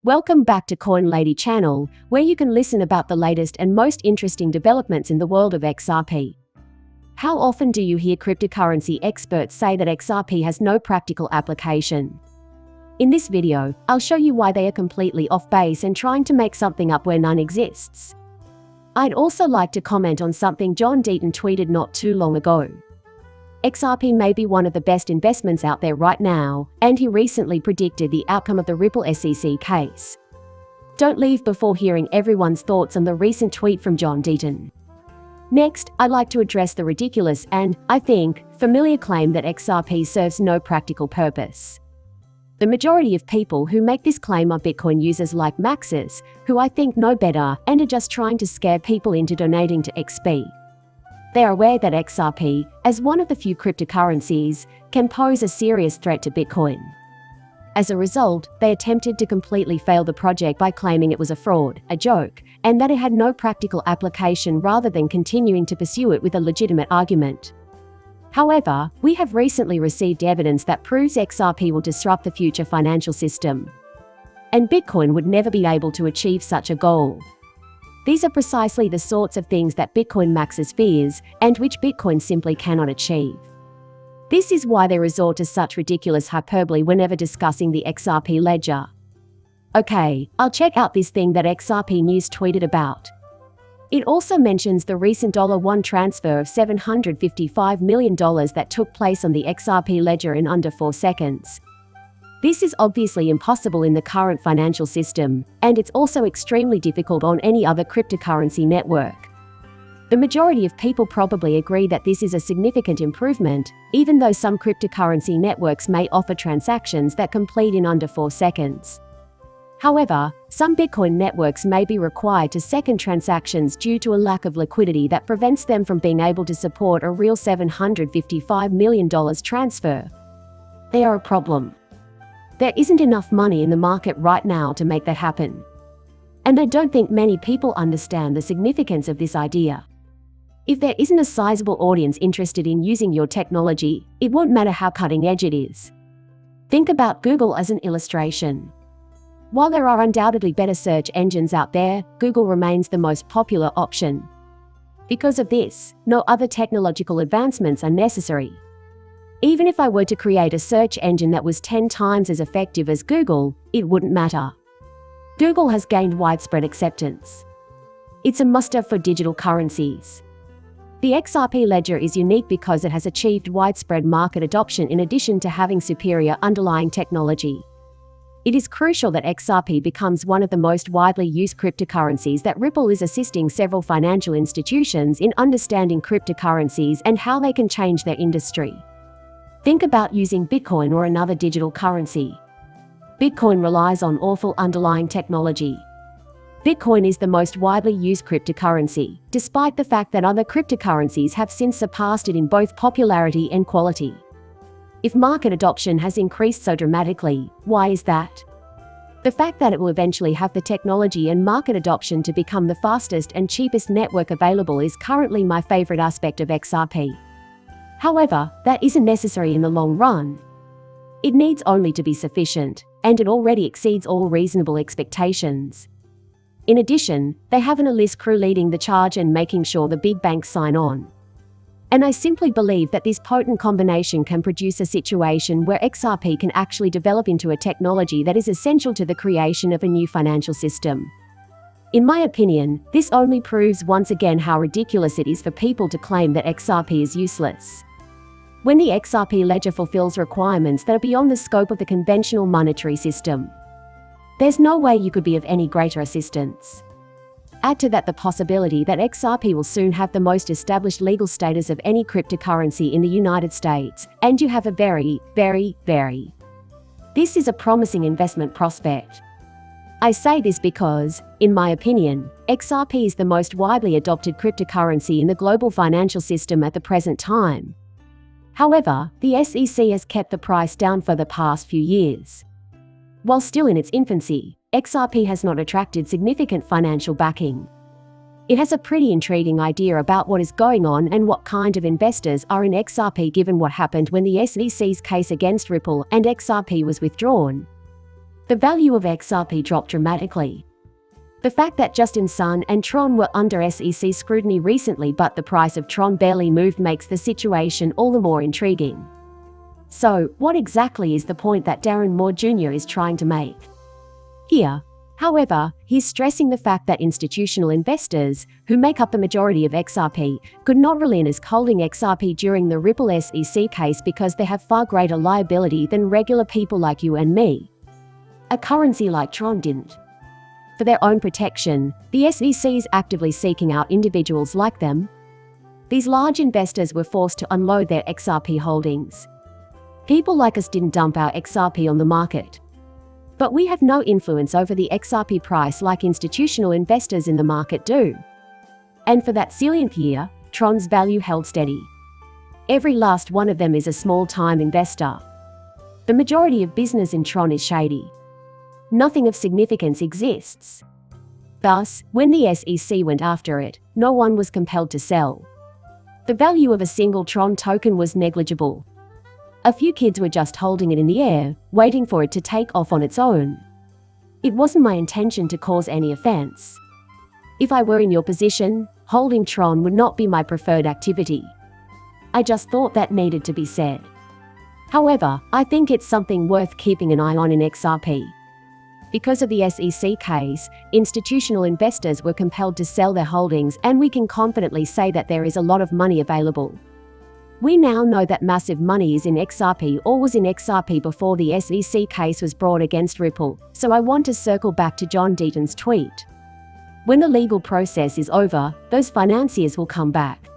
Welcome back to Coin Lady channel, where you can listen about the latest and most interesting developments in the world of XRP. How often do you hear cryptocurrency experts say that XRP has no practical application? In this video, I'll show you why they are completely off base and trying to make something up where none exists. I'd also like to comment on something John Deaton tweeted not too long ago. XRP may be one of the best investments out there right now, and he recently predicted the outcome of the Ripple SEC case. Don't leave before hearing everyone's thoughts on the recent tweet from John Deaton. Next, I'd like to address the ridiculous and, I think, familiar claim that XRP serves no practical purpose. The majority of people who make this claim are Bitcoin users like Maxis, who I think know better and are just trying to scare people into donating to XP. They are aware that XRP, as one of the few cryptocurrencies, can pose a serious threat to Bitcoin. As a result, they attempted to completely fail the project by claiming it was a fraud, a joke, and that it had no practical application rather than continuing to pursue it with a legitimate argument. However, we have recently received evidence that proves XRP will disrupt the future financial system. And Bitcoin would never be able to achieve such a goal. These are precisely the sorts of things that Bitcoin Maxis fears, and which Bitcoin simply cannot achieve. This is why they resort to such ridiculous hyperbole whenever discussing the XRP ledger. Okay, I'll check out this thing that XRP News tweeted about. It also mentions the recent $1 transfer of $755 million that took place on the XRP ledger in under 4 seconds. This is obviously impossible in the current financial system, and it's also extremely difficult on any other cryptocurrency network. The majority of people probably agree that this is a significant improvement, even though some cryptocurrency networks may offer transactions that complete in under 4 seconds. However, some Bitcoin networks may be required to second transactions due to a lack of liquidity that prevents them from being able to support a real $755 million transfer. They are a problem. There isn't enough money in the market right now to make that happen. And I don't think many people understand the significance of this idea. If there isn't a sizable audience interested in using your technology, it won't matter how cutting edge it is. Think about Google as an illustration. While there are undoubtedly better search engines out there, Google remains the most popular option. Because of this, no other technological advancements are necessary. Even if I were to create a search engine that was 10 times as effective as Google, it wouldn't matter. Google has gained widespread acceptance. It's a must-have for digital currencies. The XRP ledger is unique because it has achieved widespread market adoption in addition to having superior underlying technology. It is crucial that XRP becomes one of the most widely used cryptocurrencies. That Ripple is assisting several financial institutions in understanding cryptocurrencies and how they can change their industry. Think about using Bitcoin or another digital currency. Bitcoin relies on awful underlying technology. Bitcoin is the most widely used cryptocurrency, despite the fact that other cryptocurrencies have since surpassed it in both popularity and quality. If market adoption has increased so dramatically, why is that? The fact that it will eventually have the technology and market adoption to become the fastest and cheapest network available is currently my favorite aspect of XRP. However, that isn't necessary in the long run. It needs only to be sufficient, and it already exceeds all reasonable expectations. In addition, they have an elite crew leading the charge and making sure the big banks sign on. And I simply believe that this potent combination can produce a situation where XRP can actually develop into a technology that is essential to the creation of a new financial system. In my opinion, this only proves once again how ridiculous it is for people to claim that XRP is useless. When the XRP ledger fulfills requirements that are beyond the scope of the conventional monetary system, there's no way you could be of any greater assistance. Add to that the possibility that XRP will soon have the most established legal status of any cryptocurrency in the United States, and you have a This is a promising investment prospect. I say this because, in my opinion, XRP is the most widely adopted cryptocurrency in the global financial system at the present time. However, the SEC has kept the price down for the past few years. While still in its infancy, XRP has not attracted significant financial backing. It has a pretty intriguing idea about what is going on and what kind of investors are in XRP given what happened when the SEC's case against Ripple and XRP was withdrawn. the value of XRP dropped dramatically. The fact that Justin Sun and Tron were under SEC scrutiny recently but the price of Tron barely moved makes the situation all the more intriguing. So, what exactly is the point that Darren Moore Jr. is trying to make? Here, however, he's stressing the fact that institutional investors, who make up the majority of XRP, could not rely on as holding XRP during the Ripple SEC case because they have far greater liability than regular people like you and me. A currency like Tron didn't. For their own protection, the SEC is actively seeking out individuals like them. These large investors were forced to unload their XRP holdings. People like us didn't dump our XRP on the market. But we have no influence over the XRP price like institutional investors in the market do. And for that zillionth year, Tron's value held steady. Every last one of them is a small-time investor. The majority of business in Tron is shady. Nothing of significance exists. Thus, when the SEC went after it, no one was compelled to sell. The value of a single Tron token was negligible. A few kids were just holding it in the air, waiting for it to take off on its own. It wasn't my intention to cause any offense. If I were in your position, holding Tron would not be my preferred activity. I just thought that needed to be said. However, I think it's something worth keeping an eye on in XRP. Because of the SEC case, institutional investors were compelled to sell their holdings, and we can confidently say that there is a lot of money available. We now know that massive money is in XRP or was in XRP before the SEC case was brought against Ripple, so I want to circle back to John Deaton's tweet. When the legal process is over, those financiers will come back.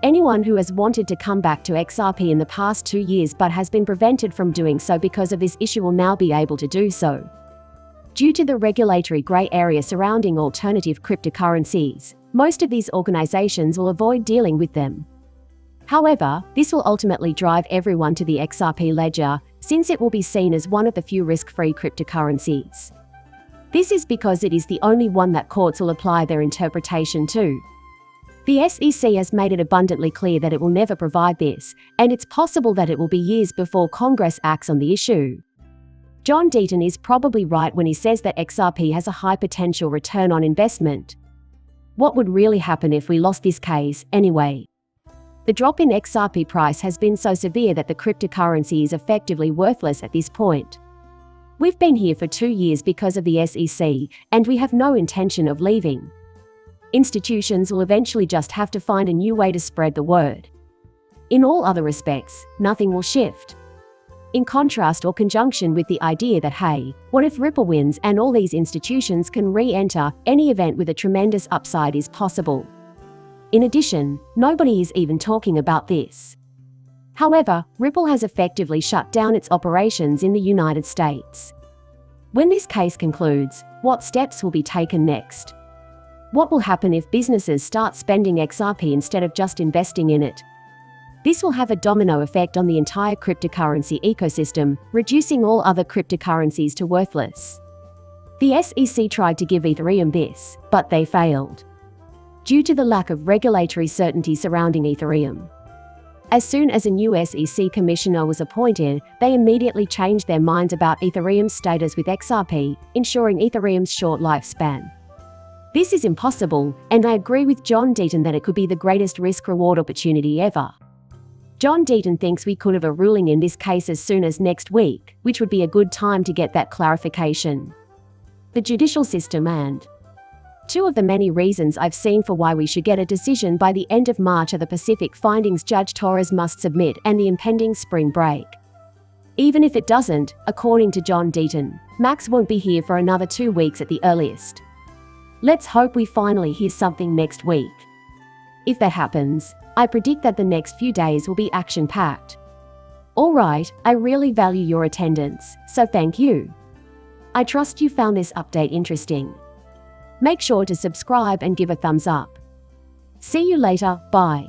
Anyone who has wanted to come back to XRP in the past 2 years but has been prevented from doing so because of this issue will now be able to do so. Due to the regulatory grey area surrounding alternative cryptocurrencies, most of these organizations will avoid dealing with them. However, this will ultimately drive everyone to the XRP ledger, since it will be seen as one of the few risk-free cryptocurrencies. This is because it is the only one that courts will apply their interpretation to. The SEC has made it abundantly clear that it will never provide this, and it's possible that it will be years before Congress acts on the issue. John Deaton is probably right when he says that XRP has a high potential return on investment. What would really happen if we lost this case, anyway? The drop in XRP price has been so severe that the cryptocurrency is effectively worthless at this point. We've been here for 2 years because of the SEC, and we have no intention of leaving. Institutions will eventually just have to find a new way to spread the word. In all other respects, nothing will shift. In contrast or conjunction with the idea that, hey, what if Ripple wins and all these institutions can re-enter, any event with a tremendous upside is possible. In addition, nobody is even talking about this. However, Ripple has effectively shut down its operations in the United States. When this case concludes, what steps will be taken next? What will happen if businesses start spending XRP instead of just investing in it? This will have a domino effect on the entire cryptocurrency ecosystem, reducing all other cryptocurrencies to worthless. The SEC tried to give Ethereum this, but they failed. Due to the lack of regulatory certainty surrounding Ethereum. As soon as a new SEC commissioner was appointed, they immediately changed their minds about Ethereum's status with XRP, ensuring Ethereum's short lifespan. This is impossible, and I agree with John Deaton that it could be the greatest risk-reward opportunity ever. John Deaton thinks we could have a ruling in this case as soon as next week, which would be a good time to get that clarification. The judicial system and two of the many reasons I've seen for why we should get a decision by the end of March are the Pacific findings Judge Torres must submit and the impending spring break. Even if it doesn't, according to John Deaton, Max won't be here for another 2 weeks at the earliest. Let's hope we finally hear something next week. If that happens, I predict that the next few days will be action-packed. Alright, I really value your attendance, so thank you. I trust you found this update interesting. Make sure to subscribe and give a thumbs up. See you later, bye.